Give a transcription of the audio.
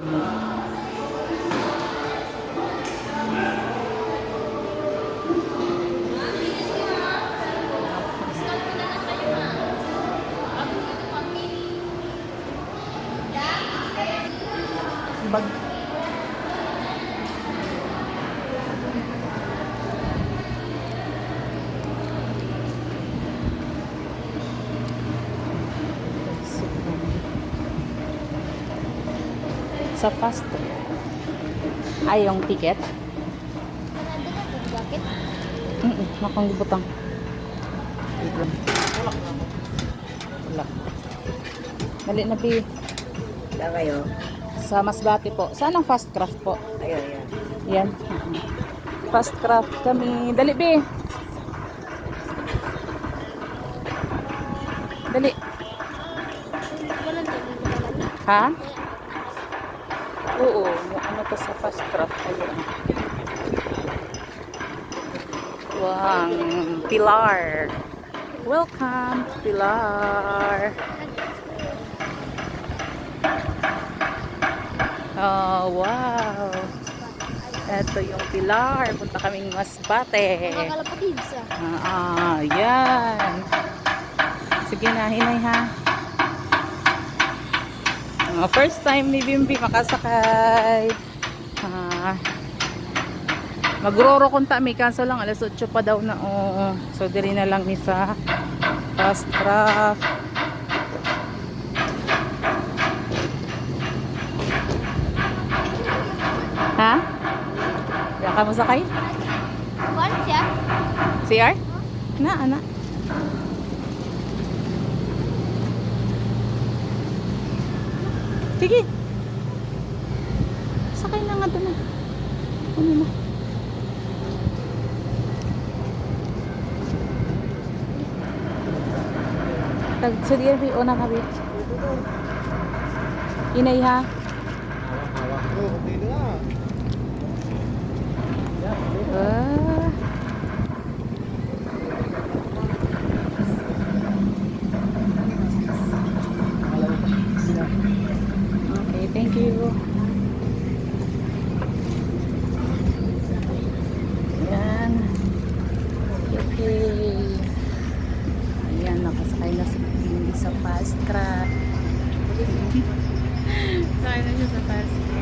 Bag. Sa fast food. Ay, yung ticket? Jacket? Nakang butang. Wala. Dali na, Bi. Wala kayo? Sa Masbate po. Saan ang fast craft po? Ayun, ayun. Yan. Fast craft kami. Dali, Bi. Dali. Ha? Oo. Yung ano to sa fast craft. Ayun. Wow. Pilar. Welcome, Pilar. Oh, wow. Ito yung Pilar. Punta kaming Masbate. Nakakalapatid sa. Yan. Sige na, hinay ha. First time ni Bimbi makasakay. Magroro kunta may cancel lang alas 8 pa daw na. So diri na lang ni sa fast craft. Ha? Diyan ka mo sakay? Kuan siya? CR? Na, anak. Sige. Sakay na nga doon na. Ano na? Tag sa DRB o na kabi. Inay ha. Hawak ko. Okay na. Ah. Okay, thank you. Ayan. Okay. Ayan, nakasakay na si Bimbi sa fast track. Sakay na siya sa fast track.